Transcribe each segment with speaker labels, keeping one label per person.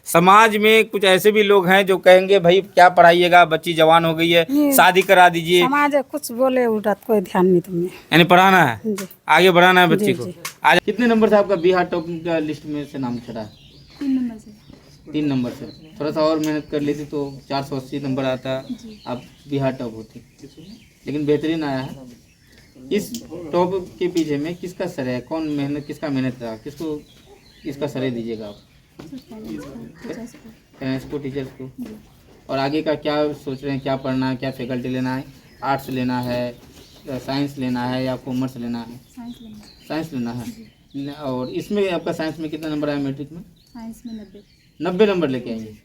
Speaker 1: समाज में कुछ ऐसे भी लोग हैं जो कहेंगे भाई क्या पढ़ाइएगा, बच्ची जवान हो गई है, शादी करा दीजिए।
Speaker 2: समाज कुछ बोले उठा कोई ध्यान नहीं तुम्हें।
Speaker 1: यानी पढ़ाना है,
Speaker 2: जी
Speaker 1: आगे बढ़ाना है बच्ची
Speaker 2: जी,
Speaker 1: को।
Speaker 2: जी।
Speaker 1: आज कितने नंबर से आपका बिहार टॉप का लिस्ट में से नाम चढ़ा है?
Speaker 3: 3 नंबर से।
Speaker 1: 3 नंबर से। थोड़ा सा और मेहनत कर लेती तो 480 नंबर आता, आप बिहार टॉप होती। लेकिन बेहतरीन आया है। इस टॉप के पीछे में किसका सर है, कौन मेहनत, किसका मेहनत रहा, किसको इसका सर दीजिएगा आप? पेरेंट्स को, टीचर्स को। और आगे का क्या सोच रहे हैं, क्या पढ़ना है, क्या फैकल्टी लेना है? आर्ट्स लेना है, साइंस लेना है या कॉमर्स लेना है? साइंस लेना है। और इसमें आपका साइंस में कितना नंबर आया मैट्रिक में?
Speaker 3: साइंस में
Speaker 1: 90 नंबर लेके आएंगे।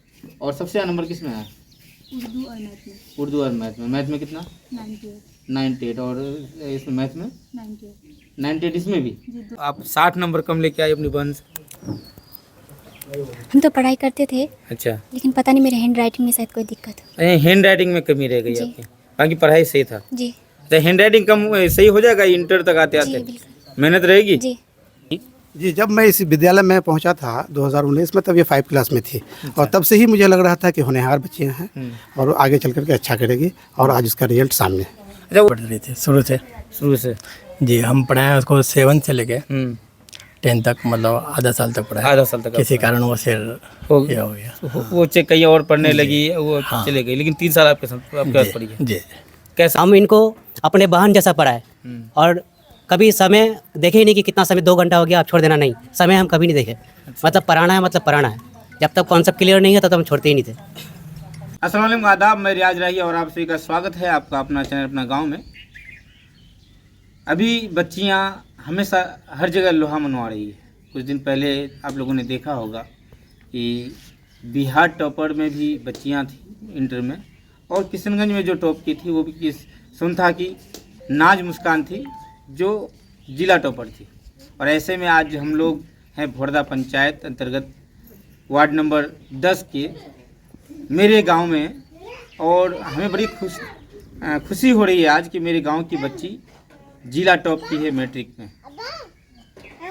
Speaker 1: और सबसे ज़्यादा नंबर किस में आया?
Speaker 3: उर्दू और मैथ में
Speaker 1: उर्दू और मैथ में। मैथ में कितना?
Speaker 3: 98।
Speaker 1: 98। और इसमें मैथ में
Speaker 3: 98।
Speaker 1: 98 इसमें भी।
Speaker 3: जी,
Speaker 1: आप 60 नंबर कम लेके आए अपनी बहन से।
Speaker 4: हम तो पढ़ाई करते थे,
Speaker 1: अच्छा,
Speaker 4: लेकिन पता नहीं मेरे हैंड राइटिंग में शायद कोई दिक्कत हो।
Speaker 1: हैंड राइटिंग में कमी रह गई
Speaker 4: जी।
Speaker 1: आपकी, बाकी पढ़ाई सही था।
Speaker 4: जी
Speaker 1: तो हैंड राइटिंग कम सही हो जाएगा इंटर तक आते
Speaker 4: जी
Speaker 1: आते,
Speaker 4: बिल्कुल
Speaker 1: मेहनत रहेगी।
Speaker 4: जी।
Speaker 5: जी, जब मैं इस विद्यालय में पहुंचा था 2019 में, तब ये 5 क्लास में थी। और तब से ही मुझे लग रहा था कि होनहार बच्चियां हैं और आगे चल करके अच्छा करेगी, और आज उसका रिजल्ट सामने है।
Speaker 1: अच्छा,
Speaker 6: पढ़ रही थी शुरू से।
Speaker 1: शुरू से।
Speaker 6: जी, हम पढ़ाए उसको 7 से लेके 10 तक, मतलब आधा साल तक पढ़ाया।
Speaker 1: आधा साल तक
Speaker 6: किसी
Speaker 1: आपका
Speaker 6: कारण वो सिर
Speaker 1: हो
Speaker 6: ये हो गया।
Speaker 1: वो चेक कहीं और पढ़ने लगी, वो
Speaker 6: हाँ।
Speaker 1: चले गई, लेकिन 3 साल आपके पास पढ़ी है।
Speaker 6: जी,
Speaker 1: कैसा?
Speaker 7: हम इनको अपने बहन जैसा पढ़ाए और कभी समय देखे ही नहीं कि कितना समय 2 घंटा हो गया आप छोड़ देना, नहीं, समय हम कभी नहीं देखे। मतलब पढ़ाना है, मतलब पढ़ाना है। जब तक कॉन्सेप्ट क्लियर नहीं है तब तक हम छोड़ते ही नहीं थे।
Speaker 1: अस्सलाम वालेकुम, आदाब, मैं रियाज राही और आप सभी का स्वागत है आपका अपना चैनल अपना गांव में। अभी बच्चियां हमेशा हर जगह लोहा मनवा रही है। कुछ दिन पहले आप लोगों ने देखा होगा कि बिहार टॉपर में भी बच्चियां थी इंटर में, और किशनगंज में जो टॉप की थी वो भी किस सुनथा की नाज मुस्कान थी जो जिला टॉपर थी। और ऐसे में आज हम लोग हैं भोरदा पंचायत अंतर्गत वार्ड नंबर 10 के मेरे गांव में, और हमें बड़ी खुशी हो रही है आज कि मेरे गांव की बच्ची जिला टॉप की है मैट्रिक में।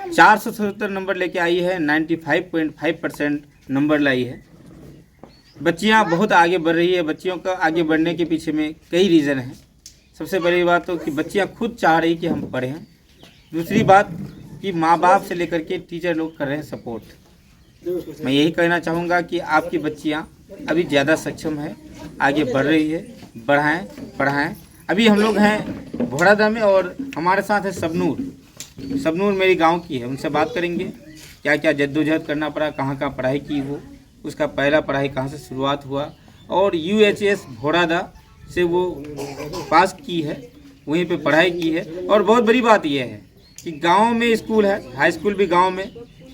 Speaker 1: 477 नंबर लेके आई है, 95.5% नंबर लाई है। बच्चियां बहुत आगे बढ़ रही है। बच्चियों का आगे बढ़ने के पीछे में कई रीज़न हैं। सबसे पहली बात तो कि बच्चियां खुद चाह रही कि हम पढ़ें। दूसरी बात कि माँ बाप से लेकर के टीचर लोग कर रहे हैं सपोर्ट। मैं यही कहना चाहूँगा कि आपकी बच्चियां अभी ज़्यादा सक्षम है, आगे बढ़ रही है, बढ़ाएं पढ़ाएं। अभी हम लोग हैं भोरादा में और हमारे साथ है सबनूर मेरी गांव की है। उनसे बात करेंगे क्या क्या जद्दोजहद करना पड़ा, कहाँ कहाँ पढ़ाई की वो, उसका पहला पढ़ाई कहाँ से शुरुआत हुआ, और UHS भोरादा से वो पास की है, वहीं पे पढ़ाई की है। और बहुत बड़ी बात यह है कि गांव में स्कूल है, हाई स्कूल भी गांव में,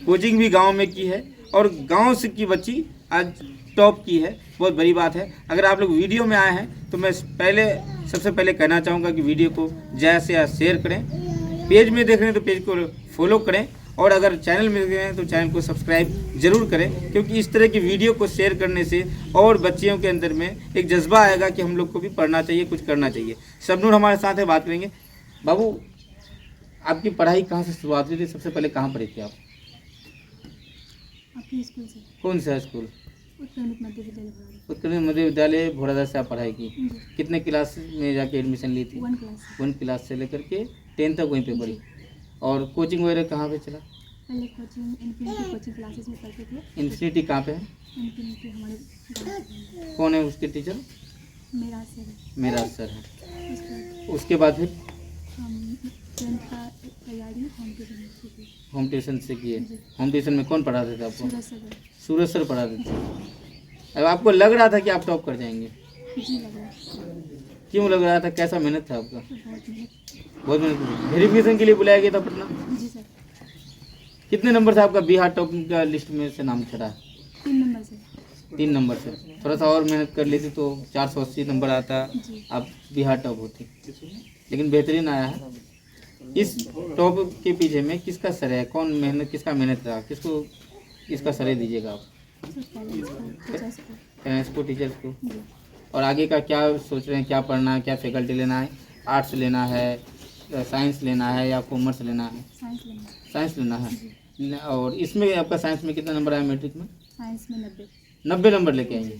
Speaker 1: कोचिंग भी गांव में की है, और गांव से की बच्ची आज टॉप की है। बहुत बड़ी बात है। अगर आप लोग वीडियो में आए हैं तो मैं सबसे पहले कहना चाहूँगा कि वीडियो को ज़्यादा से ज़्यादा शेयर करें। पेज में देख रहे हैं तो पेज को फॉलो करें, और अगर चैनल में देख रहे हैं तो चैनल को सब्सक्राइब जरूर करें, क्योंकि इस तरह की वीडियो को शेयर करने से और बच्चियों के अंदर में एक जज्बा आएगा कि हम लोग को भी पढ़ना चाहिए, कुछ करना चाहिए। सबनूर हमारे साथ है, बात करेंगे। बाबू, आपकी पढ़ाई कहाँ से शुरुआत हुई थी? सबसे पहले कहाँ पढ़ी थी आप?
Speaker 3: अपने स्कूल से।
Speaker 1: कौन सा स्कूल?
Speaker 3: उत्तरमित मध्य विद्यालय भोरादा।
Speaker 1: उत्तरमित मध्य विद्यालय भोरादा से आप पढ़ाई की। कितने क्लास में जाके एडमिशन ली थी?
Speaker 3: 1 क्लास।
Speaker 1: 1 क्लास से लेकर के 10 तक वहीं पे पढ़ी। और कोचिंग वगैरह कहाँ पे चला?
Speaker 3: पहले कोचिंग इन्फिनिटी कोचिंग क्लासेस में पढ़ते थे।
Speaker 1: इन्फिनिटी कहाँ पे है?
Speaker 3: इन्फिनिटी हमारे गाँव में।
Speaker 1: कौन है उसके टीचर?
Speaker 3: मेरा सर है।
Speaker 1: मेरा सर है।
Speaker 3: उसके बाद
Speaker 1: उसके बाद फिर
Speaker 3: हम 10th का तैयारी
Speaker 1: होम ट्यूशन से किए। होम ट्यूशन में कौन पढ़ाते थे आपको?
Speaker 3: सूरज सर।
Speaker 1: सूरज सर पढ़ाते थे। अब आपको लग रहा था कि आप टॉप कर जाएंगे?
Speaker 3: जी लग रहा है।
Speaker 1: क्यों लग रहा था? कैसा मेहनत था आपका?
Speaker 3: बहुत मेहनत।
Speaker 1: बहुत मेहनत। वेरिफिकेशन के लिए बुलाया गया था पटना?
Speaker 3: जी सर।
Speaker 1: कितने नंबर से आपका बिहार टॉप का लिस्ट में से नाम चढ़ा?
Speaker 3: 3 नंबर से।
Speaker 1: 3 नंबर से। थोड़ा सा और मेहनत कर लेती तो 480 नंबर आता,
Speaker 3: जी।
Speaker 1: आप बिहार टॉप होती। लेकिन बेहतरीन आया है। इस टॉप के पीछे में किसका सर है, कौन मेहनत, किसका मेहनत रहा, किसको इसका सर दीजिएगा आप? पेरेंट्स को, टीचर्स को। और आगे का क्या सोच रहे हैं, क्या पढ़ना है, क्या फैकल्टी लेना है? आर्ट्स लेना है, साइंस लेना है या कॉमर्स लेना है? साइंस लेना है। और इसमें आपका साइंस में कितना नंबर आया मैट्रिक में?
Speaker 3: साइंस में 90,
Speaker 1: 90 नंबर लेके आएंगे।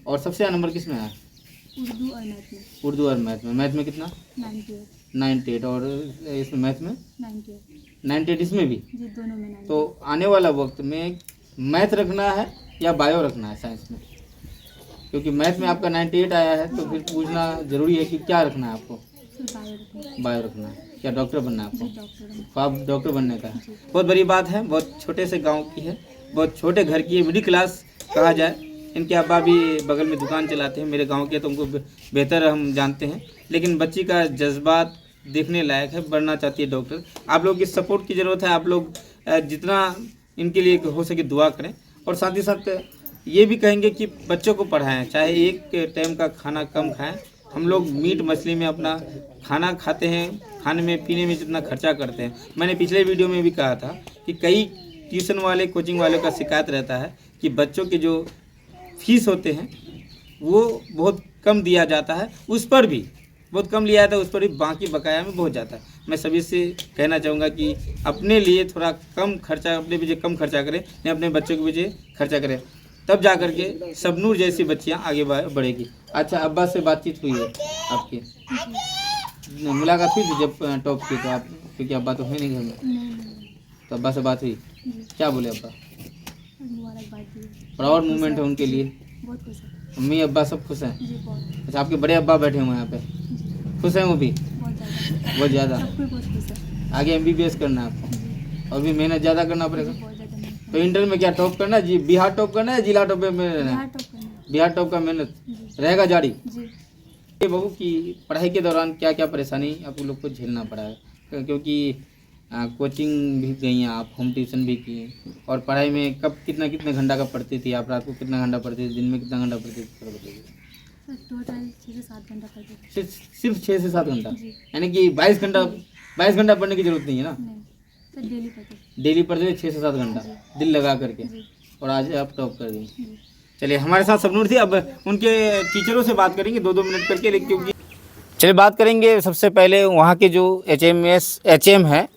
Speaker 1: और सबसे ज़्यादा नंबर किस में आया?
Speaker 3: उर्दू और मैथ में
Speaker 1: उर्दू और मैथ में। मैथ में कितना?
Speaker 3: 98,
Speaker 1: 98। और इसमें मैथ में
Speaker 3: 98
Speaker 1: 98, इसमें भी।
Speaker 3: जी, दोनों में 98।
Speaker 1: तो आने वाला वक्त में मैथ रखना है या बायो रखना है साइंस में? क्योंकि मैथ में आपका 98 आया है, तो फिर पूछना ज़रूरी है कि क्या रखना है आपको?
Speaker 3: फिर बायो रखना।
Speaker 1: बायो रखना है। क्या डॉक्टर बनना है आपको?
Speaker 3: जी, डॉक्टर बनना।
Speaker 1: तो आप डॉक्टर बनने का है। बहुत बड़ी बात है, बहुत छोटे से गांव की है, बहुत छोटे घर की है, मिडिल क्लास कहा जाए। इनके अब्बा भी बगल में दुकान चलाते हैं, मेरे गांव के, तो उनको बेहतर हम जानते हैं। लेकिन बच्ची का जज्बात देखने लायक है, बनना चाहती है डॉक्टर। आप लोग की सपोर्ट की ज़रूरत है। आप लोग जितना इनके लिए हो सके दुआ करें, और साथ ही साथ ये भी कहेंगे कि बच्चों को पढ़ाएं, चाहे एक टाइम का खाना कम खाएं। हम लोग मीट मछली में अपना खाना खाते हैं, खाने में पीने में जितना खर्चा करते हैं। मैंने पिछले वीडियो में भी कहा था कि कई ट्यूशन वाले, कोचिंग वालों का शिकायत रहता है कि बच्चों के जो फीस होते हैं वो बहुत कम दिया जाता है, उस पर भी बहुत कम लिया जाता है, उस पर भी बाकी बकाया में बहुत जाता है। मैं सभी से कहना चाहूँगा कि अपने लिए थोड़ा कम खर्चा, अपने पीछे कम खर्चा करें, नहीं अपने बच्चों के पीछे खर्चा करें, तब जा कर के सबनूर जैसी बच्चियाँ आगे बढ़ेगी। अच्छा, अब्बा से बातचीत हुई है आपकी? मुलाकात हुई थी जब टॉप की? तो आप, क्योंकि अब्बा तो है नहीं घर में,
Speaker 3: नहीं,
Speaker 1: तो अब्बा से बात हुई? क्या बोले अब्बा?
Speaker 3: मुबारकबाद दी।
Speaker 1: प्राउड मोमेंट है उनके लिए?
Speaker 3: बहुत खुश है
Speaker 1: मम्मी अब्बा सब खुश हैं?
Speaker 3: जी, बहुत।
Speaker 1: अच्छा, आपके बड़े अब्बा बैठे हुए हैं यहाँ पे,
Speaker 3: जी,
Speaker 1: खुश हैं वो भी?
Speaker 3: बहुत ज़्यादा।
Speaker 1: बहुत ज़्यादा।
Speaker 3: सब कोई बहुत खुश है।
Speaker 1: आगे MBBS करना है आपको,
Speaker 3: जी,
Speaker 1: और भी मेहनत ज़्यादा करना पड़ेगा।
Speaker 3: बहुत ज़्यादा मेहनत
Speaker 1: तो इंटर में क्या टॉप करना है जी? बिहार टॉप करना है, जिला टॉप में रहना
Speaker 3: बिहार
Speaker 1: है?
Speaker 3: टॉप करना है।
Speaker 1: बिहार टॉप का मेहनत
Speaker 3: जी,
Speaker 1: रहेगा जारी।
Speaker 3: जी।
Speaker 1: ये बहू की पढ़ाई के दौरान क्या क्या परेशानी आप लोग को झेलना पड़ा है? क्योंकि कोचिंग भी गई हैं आप, होम ट्यूशन भी किए, और पढ़ाई में कब कितना घंटा का पढ़ती थी आप? रात को कितना घंटा पढ़ती थी? दिन में कितना घंटा पढ़ती थी?
Speaker 3: टोटल 6 से 7 घंटा पढ़ते थे।
Speaker 1: सिर्फ 6 से 7 घंटा?
Speaker 3: जी।
Speaker 1: यानी कि 22 घंटा पढ़ने की जरूरत नहीं है ना?
Speaker 3: नहीं, सर डेली पढ़ते थे।
Speaker 1: डेली पढ़ते थे 6 से 7 घंटा दिल लगा करके,
Speaker 3: जी,
Speaker 1: और आज आप टॉप कर दी।
Speaker 3: जी।
Speaker 1: चलिए, हमारे साथ सबनूर थी। अब उनके टीचरों से बात करेंगे 2-2 मिनट करके, क्योंकि चलिए बात करेंगे सबसे पहले वहाँ के जो HM है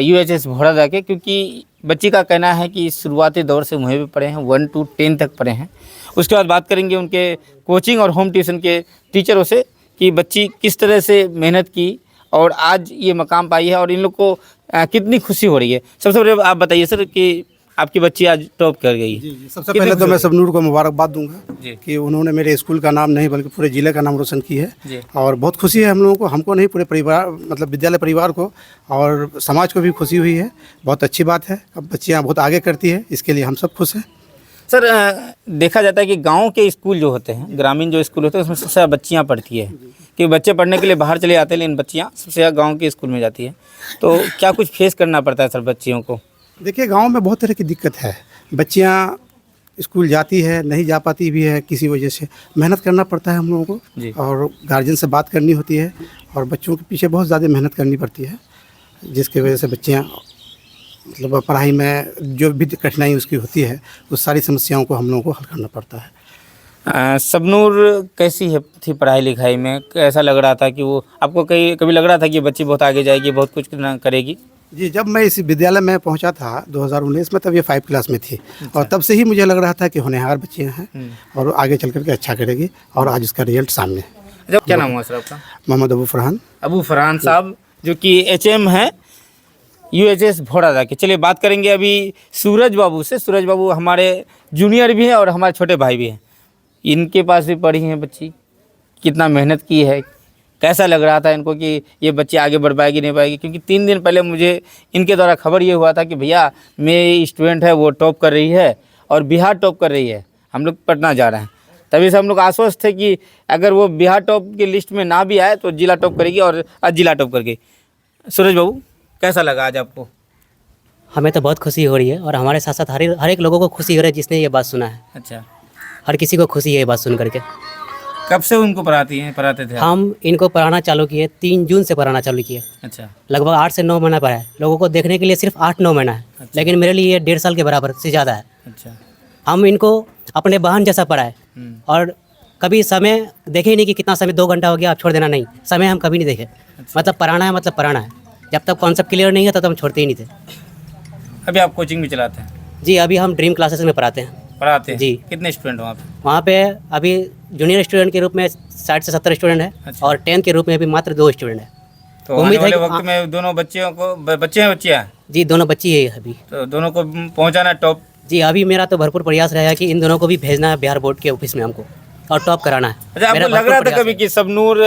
Speaker 1: UHS भोड़ादा के, क्योंकि बच्ची का कहना है कि शुरुआती दौर से वहीं पे पढ़े हैं, 1 to 10 तक पढ़े हैं। उसके बाद बात करेंगे उनके कोचिंग और होम ट्यूशन के टीचरों से कि बच्ची किस तरह से मेहनत की और आज ये मकाम पाई है, और इन लोग को कितनी खुशी हो रही है। सबसे पहले आप बताइए सर कि आपकी बच्ची आज टॉप कर गई है।
Speaker 5: जी, सबसे पहले तो मैं सबनूर को मुबारकबाद दूंगा
Speaker 1: जी।
Speaker 5: कि उन्होंने मेरे स्कूल का नाम नहीं बल्कि पूरे ज़िले का नाम रोशन की है।
Speaker 1: जी।
Speaker 5: और बहुत खुशी है हम लोगों को, हमको नहीं पूरे परिवार, मतलब विद्यालय परिवार को और समाज को भी खुशी हुई है। बहुत अच्छी बात है, अब बच्चियाँ बहुत आगे करती है, इसके लिए हम सब खुश हैं।
Speaker 1: सर, देखा जाता है कि गांव के स्कूल जो होते हैं, ग्रामीण जो स्कूल होते हैं, उसमें सबसे ज़्यादा बच्चियाँ पढ़ती है, कि बच्चे पढ़ने के लिए बाहर चले जाते हैं, लेकिन बच्चियाँ सबसे ज़्यादा गाँव के स्कूल में जाती हैं। तो क्या कुछ फेस करना पड़ता है सर बच्चियों को?
Speaker 5: देखिए, गांव में बहुत तरह की दिक्कत है। बच्चियां स्कूल जाती है, नहीं जा पाती भी है, किसी वजह से मेहनत करना पड़ता है हम लोगों
Speaker 1: जी।
Speaker 5: को, और गार्जियन से बात करनी होती है, और बच्चों के पीछे बहुत ज़्यादा मेहनत करनी पड़ती है, जिसकी वजह से बच्चियां मतलब पढ़ाई में जो भी कठिनाई उसकी होती है, उस सारी समस्याओं को हम लोगों को हल करना पड़ता है।
Speaker 1: सबनूर कैसी है थी पढ़ाई लिखाई में? कैसा लग रहा था कि वो आपको कभी लग रहा था कि बच्ची बहुत आगे जाएगी, बहुत कुछ करेगी?
Speaker 5: जी, जब मैं इस विद्यालय में पहुंचा था 2019 में, तब ये 5 क्लास में थी। और तब से ही मुझे लग रहा था कि होनहार बच्चियाँ हैं और आगे चल करके अच्छा करेगी, और आज उसका रिजल्ट सामने है।
Speaker 1: जब क्या नाम हुआ सर आपका?
Speaker 5: मोहम्मद अबू फरहान।
Speaker 1: अबू फरहान साहब, जो कि HM है UHS भोड़ादा के। चलिए बात करेंगे अभी सूरज बाबू से। सूरज बाबू हमारे जूनियर भी हैं और हमारे छोटे भाई भी हैं। इनके पास भी पढ़ी हैं बच्ची, कितना मेहनत की है, कैसा लग रहा था इनको कि ये बच्ची आगे बढ़ पाएगी नहीं पाएगी? क्योंकि 3 दिन पहले मुझे इनके द्वारा खबर ये हुआ था कि भैया मेरी स्टूडेंट है वो टॉप कर रही है और बिहार टॉप कर रही है, हम लोग पटना जा रहे हैं। तभी से हम लोग आश्वस्त थे कि अगर वो बिहार टॉप की लिस्ट में ना भी आए तो जिला टॉप करेगी, और आज जिला टॉप कर गई। सूरज बाबू, कैसा लगा आज आपको?
Speaker 7: हमें तो बहुत खुशी हो रही है, और हमारे साथ साथ हर एक लोगों को खुशी हो रही है जिसने ये बात सुना है।
Speaker 1: अच्छा,
Speaker 7: हर किसी को खुशी है ये बात सुन करके।
Speaker 1: कब से उनको पढ़ाते थे?
Speaker 7: हम इनको पढ़ाना चालू किए 3 जून से पढ़ाना चालू किए।
Speaker 1: अच्छा,
Speaker 7: लगभग 8 से 9 महीना पढ़ा है। लोगों को देखने के लिए सिर्फ 8-9 महीना है, लेकिन मेरे लिए ये 1.5 साल के बराबर से ज़्यादा है।
Speaker 1: अच्छा।
Speaker 7: हम इनको अपने बहन जैसा पढ़ाए, और कभी समय देखे ही नहीं कि कितना समय 2 घंटा हो गया आप छोड़ देना, नहीं, समय हम कभी नहीं देखे। मतलब पढ़ाना है, मतलब पढ़ाना है। जब तक कॉन्सेप्ट क्लियर नहीं है तब तक हम छोड़ते ही नहीं थे।
Speaker 1: अभी आप कोचिंग भी चलाते हैं?
Speaker 7: जी अभी हम ड्रीम क्लासेस में पढ़ाते हैं।
Speaker 1: पढ़ाते हैं?
Speaker 7: जी।
Speaker 1: कितने स्टूडेंट वहाँ पे?
Speaker 7: वहाँ पे अभी जूनियर स्टूडेंट के रूप में 60 से 70 स्टूडेंट है।
Speaker 1: अच्छा।
Speaker 7: और 10th के रूप में अभी मात्र 2 स्टूडेंट है।
Speaker 1: तो आने वाले वक्त में दोनों बच्चियों को बच्चे हैं बच्चियाँ?
Speaker 7: जी दोनों बच्ची है अभी।
Speaker 1: तो दोनों को पहुँचाना टॉप?
Speaker 7: जी अभी मेरा तो भरपूर प्रयास रहेगा कि इन दोनों को भी भेजना है बिहार बोर्ड के ऑफिस में हमको और टॉप कराना है।
Speaker 1: अच्छा, आपको
Speaker 7: मेरा
Speaker 1: लग
Speaker 7: भरपूर
Speaker 1: रहा था
Speaker 7: प्रयास
Speaker 1: कभी
Speaker 7: है।
Speaker 1: कि सबनूर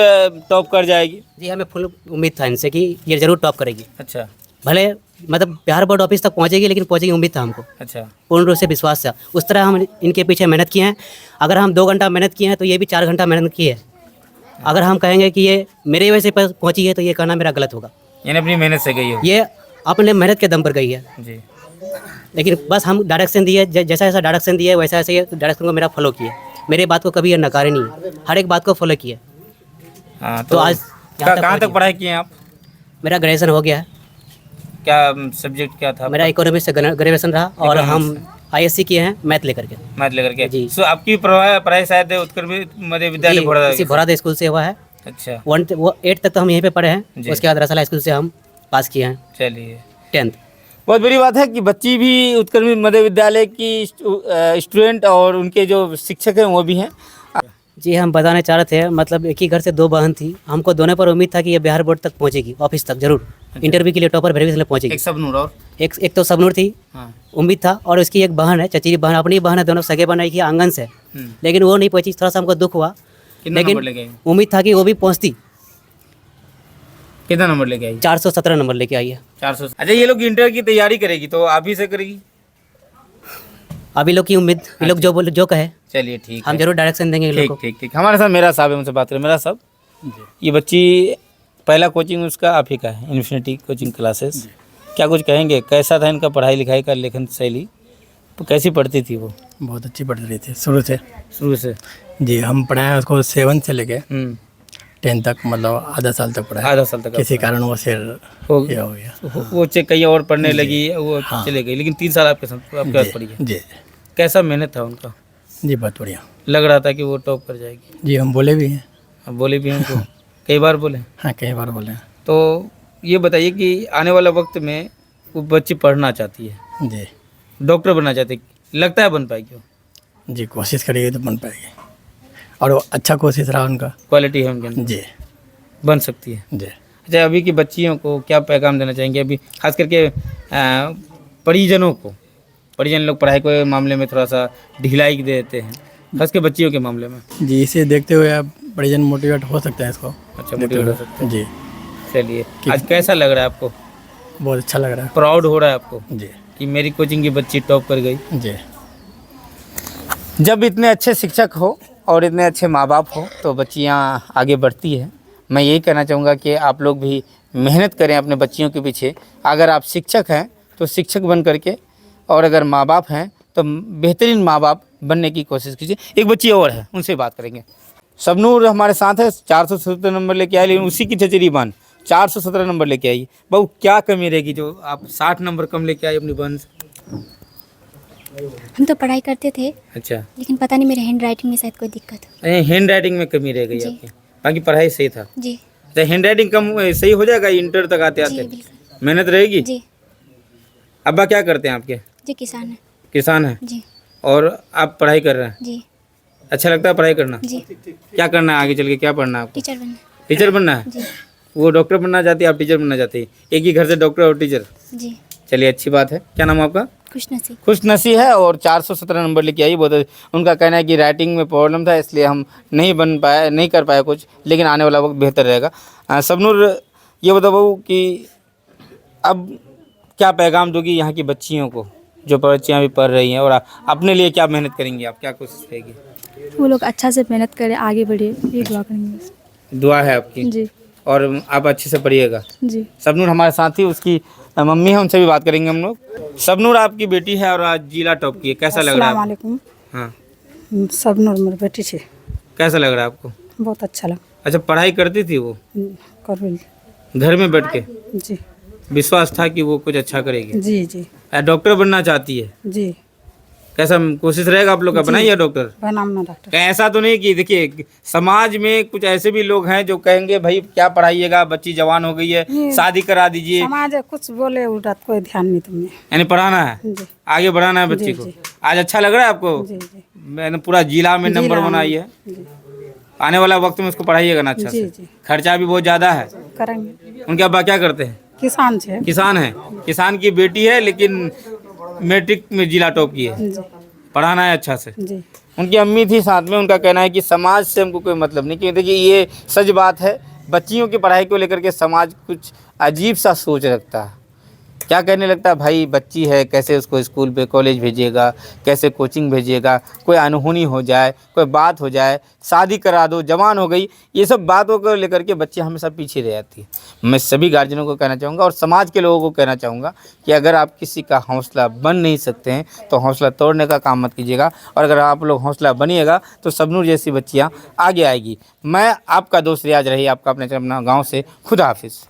Speaker 1: टॉप कर जाएगी?
Speaker 7: जी हमें फुल उम्मीद था इनसे कि ये जरूर टॉप करेगी।
Speaker 1: अच्छा
Speaker 7: भले मतलब बिहार बोर्ड ऑफिस तक पहुंचेगी, लेकिन पहुंचेगी उम्मीद था हमको।
Speaker 1: अच्छा।
Speaker 7: पूर्ण रूप से विश्वास था। उस तरह हम इनके पीछे मेहनत किए हैं। अगर हम 2 घंटा मेहनत किए हैं तो ये भी 4 घंटा मेहनत की है। अगर हम कहेंगे कि ये मेरे वजह से पहुंची है तो ये कहना मेरा गलत होगा।
Speaker 1: यानी अपनी मेहनत से गई हो?
Speaker 7: ये अपने मेहनत के दम पर गई है।
Speaker 1: जी।
Speaker 7: लेकिन बस हम डायरेक्शन दिए, जैसा जैसा डायरेक्शन दिए वैसा वैसे ये डायरेक्शन को मेरा फॉलो किए। मेरे बात को कभी ये नकारे नहीं है, हर एक बात को फॉलो किए।
Speaker 1: हाँ
Speaker 7: तो आज
Speaker 1: कहाँ तक पढ़ाई किए आप?
Speaker 7: मेरा ग्रेजुएशन हो गया है।
Speaker 1: क्या सब्जेक्ट क्या था?
Speaker 7: मेरा इकोनॉमिक्स से ग्रेजुएशन रहा और हम ISC किए हैं मैथ लेकर के।
Speaker 1: मैथ लेकर के?
Speaker 7: जी।
Speaker 1: सो आपकी पढ़ाई शायद उत्कृष्ट मध्य विद्यालय भोड़ा?
Speaker 7: इसी भोरादा स्कूल से हुआ है।
Speaker 1: अच्छा।
Speaker 7: 8 तक तो हम यहीं पे पढ़े हैं।
Speaker 1: जी।
Speaker 7: उसके बाद रसाला स्कूल से हम पास किए हैं
Speaker 1: चलिए
Speaker 7: 10th।
Speaker 1: बहुत बड़ी बात है कि बच्ची भी उत्कृष्ट मध्य विद्यालय की स्टूडेंट और उनके जो शिक्षक हैं वो भी हैं।
Speaker 7: जी हम बताना चाह रहे थे, मतलब एक ही घर से 2 बहन थी। हमको दोनों पर उम्मीद था कि ये बिहार बोर्ड तक पहुंचेगी, ऑफिस तक जरूर इंटरव्यू के लिए टॉपर वेरिफिकेशन पहुंचेगी।
Speaker 1: एक सबनूर और
Speaker 7: एक तो सबनूर थी,
Speaker 1: हाँ।
Speaker 7: उम्मीद था। और उसकी एक बहन है, चचेरी बहन, अपनी बहन है, दोनों सगे बहन है कि आंगन से, लेकिन वो नहीं पहुंची। थोड़ा सा हमको दुख हुआ,
Speaker 1: कितना नंबर लेके
Speaker 7: लेकिन
Speaker 1: आई?
Speaker 7: उम्मीद था कि वो भी पहुंचती।
Speaker 1: कितना नंबर लेके आई?
Speaker 7: 417 नंबर लेके आई है।
Speaker 1: 400। अच्छा, ये लोग इंटर की तैयारी करेगी तो आप ही से करेगी?
Speaker 7: अभी लोग की उम्मीद, ये लोग जो कहे
Speaker 1: चलिए ठीक
Speaker 7: हम
Speaker 1: है।
Speaker 7: जरूर डायरेक्शन देंगे इन लोग
Speaker 1: ठीक
Speaker 7: को।
Speaker 1: ठीक ठीक। हमारे साथ मेरा साहब है, उनसे बात करें। मेरा साहब, ये बच्ची पहला कोचिंग उसका आप ही का है, इन्फिनिटी कोचिंग क्लासेस। क्या कुछ कहेंगे, कैसा था इनका पढ़ाई लिखाई का लेखन शैली? तो कैसी पढ़ती थी वो?
Speaker 6: बहुत अच्छी पढ़ रही थी शुरू से।
Speaker 1: शुरू से?
Speaker 6: जी हम पढ़ाए उसको 7 से लेके 10 तक, मतलब आधा साल तक पढ़ाया।
Speaker 1: आधा साल तक?
Speaker 6: किसी कारण वो सिर
Speaker 1: हो
Speaker 6: ये हो गया।
Speaker 1: वो चेक कहीं और पढ़ने लगी, वो
Speaker 6: हाँ।
Speaker 1: चले गई, लेकिन 3 साल आपके पास पढ़ी है।
Speaker 6: जी
Speaker 1: कैसा मेहनत था उनका?
Speaker 6: जी बहुत बढ़िया।
Speaker 1: लग रहा था कि वो टॉप कर जाएगी?
Speaker 6: जी हम बोले भी हैं।
Speaker 1: अब बोले भी उनको? कई बार बोले?
Speaker 6: हाँ कई बार बोले हैं।
Speaker 1: तो ये बताइए कि आने वाला वक्त में वो बच्ची पढ़ना चाहती है,
Speaker 6: जी
Speaker 1: डॉक्टर बनना चाहती है, लगता है बन पाएगी वो?
Speaker 6: जी कोशिश करिए तो बन पाएगी, और वो अच्छा कोशिश रहा उनका।
Speaker 1: क्वालिटी है उनके अंदर,
Speaker 6: जी
Speaker 1: बन सकती है।
Speaker 6: जी।
Speaker 1: अच्छा, अभी की बच्चियों को क्या पैगाम देना चाहेंगे, अभी खास करके परिजनों को? परिजन लोग पढ़ाई के मामले में थोड़ा सा ढिलाई दे देते हैं, खास के बच्चियों के मामले में।
Speaker 6: जी इसे देखते हुए आप परिजन मोटिवेट हो सकते हैं इसको।
Speaker 1: अच्छा, मोटिवेट हो सकते हैं।
Speaker 6: जी
Speaker 1: चलिए, आज कैसा लग रहा है आपको?
Speaker 6: बहुत अच्छा लग रहा है।
Speaker 1: प्राउड हो रहा है आपको
Speaker 6: जी
Speaker 1: कि मेरी कोचिंग की बच्ची टॉप कर गई?
Speaker 6: जी।
Speaker 1: जब इतने अच्छे शिक्षक हो और इतने अच्छे माँ बाप हो तो बच्चियाँ आगे बढ़ती है। मैं यही कहना चाहूँगा कि आप लोग भी मेहनत करें अपने बच्चियों के पीछे। अगर आप शिक्षक हैं तो शिक्षक बन करके, और अगर माँ बाप हैं तो बेहतरीन माँ बाप बनने की कोशिश कीजिए। एक बच्ची और है, उनसे बात करेंगे। सबनूर हमारे साथ है, 470 नंबर लेके आई, लेकिन उसी की चचेरी बहन 417 नंबर लेके आई। बहू, क्या कमी रहेगी जो आप 60 नंबर कम लेके आई अपनी बहन से?
Speaker 4: हम तो पढ़ाई करते थे,
Speaker 1: अच्छा,
Speaker 4: लेकिन पता नहीं मेरे हैंड राइटिंग में शायद कोई दिक्कत हो।
Speaker 1: हैंड राइटिंग में कमी रह गई
Speaker 4: जी।
Speaker 1: आपकी, बाकी पढ़ाई सही था।
Speaker 4: जी
Speaker 1: तो हैंड राइटिंग कम सही हो जाएगा इंटर तक आते
Speaker 4: जी
Speaker 1: आते?
Speaker 4: बिल्कुल।
Speaker 1: मेहनत रहेगी।
Speaker 4: जी
Speaker 1: अब्बा क्या करते हैं आपके?
Speaker 4: जी किसान है।
Speaker 1: किसान है।
Speaker 4: जी
Speaker 1: और आप पढ़ाई कर रहे हैं?
Speaker 4: जी
Speaker 1: अच्छा लगता है पढ़ाई करना?
Speaker 4: जी।
Speaker 1: क्या करना है आगे चल के, क्या पढ़ना है आपको?
Speaker 4: टीचर बनना।
Speaker 1: टीचर बनना है?
Speaker 4: जी
Speaker 1: वो डॉक्टर बनना चाहती है, आप टीचर बनना चाहती है? एक ही घर से डॉक्टर और टीचर?
Speaker 4: जी।
Speaker 1: चलिए, अच्छी बात है। क्या नाम है आपका?
Speaker 4: खुशनसीब।
Speaker 1: खुशनसी है और 417 नंबर लेके आई। बहुत उनका कहना है कि राइटिंग में प्रॉब्लम था, इसलिए हम नहीं कर पाए कुछ, लेकिन आने वाला वक्त बेहतर रहेगा। सबनूर, ये बताओ बहू कि अब क्या पैगाम दोगी यहाँ की बच्चियों को, जो बच्चियाँ भी पढ़ रही हैं, और अपने लिए क्या मेहनत करेंगी आप, क्या कोशिश रहेगी?
Speaker 3: वो लोग अच्छा से मेहनत करें, आगे बढ़े, ये दुआ करेंगे बस।
Speaker 1: दुआ है आपकी?
Speaker 3: जी
Speaker 1: और आप अच्छे से पढ़िएगा।
Speaker 3: जी।
Speaker 1: सबनूर हमारे साथ ही उसकी मम्मी है, उनसे भी बात करेंगे हम लोग। सबनूर आपकी बेटी है और आज जिला टॉप की है, कैसा लग रहा है आपको?
Speaker 2: अस्सलाम
Speaker 1: हाँ,
Speaker 2: वालेकुम। सबनूर मेरी बेटी छे।
Speaker 1: कैसा लग रहा है आपको?
Speaker 2: बहुत अच्छा लगा।
Speaker 1: अच्छा, पढ़ाई करती थी वो
Speaker 2: कर
Speaker 1: घर में बैठ के? कैसा कोशिश रहेगा आप लोग का, बनाइए डॉक्टर।
Speaker 2: बनाना डॉक्टर।
Speaker 1: कहीं ऐसा तो नहीं कि देखिए समाज में कुछ ऐसे भी लोग हैं जो कहेंगे भाई क्या पढ़ाइएगा, बच्ची जवान हो गई है, शादी करा दीजिए,
Speaker 2: समाज कुछ बोले उल्टा कोई ध्यान नहीं तुम्हें।
Speaker 1: यानी पढ़ाना है,
Speaker 2: जी
Speaker 1: आगे बढ़ाना है बच्ची
Speaker 2: जी,
Speaker 1: को।
Speaker 2: जी।
Speaker 1: आज अच्छा लग रहा है आपको?
Speaker 2: जी जी
Speaker 1: मैंने पूरा जिला में नंबर
Speaker 2: जिला में,
Speaker 1: बनाई है।
Speaker 2: जी
Speaker 1: आने वाला वक्त में उसको पढ़ाइएगा ना अच्छा
Speaker 2: जी
Speaker 1: से।
Speaker 2: जी
Speaker 1: खर्चा भी बहुत ज़्यादा है।
Speaker 2: करेंगे।
Speaker 1: उनके अब्बा क्या करते हैं?
Speaker 2: किसान से।
Speaker 1: किसान है, किसान की बेटी है लेकिन मैट्रिक में जिला टॉप की है।
Speaker 2: जी
Speaker 1: पढ़ाना है अच्छा से।
Speaker 2: जी
Speaker 1: उनकी अम्मी थी साथ में, उनका कहना है कि समाज से हमको कोई मतलब नहीं, क्योंकि देखिए ये सच बात है, बच्चियों की पढ़ाई को लेकर के समाज कुछ अजीब सा सोच रखता है। क्या कहने लगता है, भाई बच्ची है कैसे उसको स्कूल पे कॉलेज भेजिएगा, कैसे कोचिंग भेजिएगा, कोई अनहोनी हो जाए, कोई बात हो जाए, शादी करा दो, जवान हो गई, ये सब बातों को लेकर के बच्चे हमेशा पीछे रह जाती है। मैं सभी गार्जियनों को कहना चाहूँगा और समाज के लोगों को कहना चाहूँगा कि अगर आप किसी का हौसला बन नहीं सकते हैं तो हौसला तोड़ने का काम मत कीजिएगा, और अगर आप लोग हौसला बनिएगा तो सबनूर जैसी बच्चियाँ आगे आएगी। मैं आपका दोस्त रियाज रही, आपका अपने गाँव से। खुदा हाफिज़।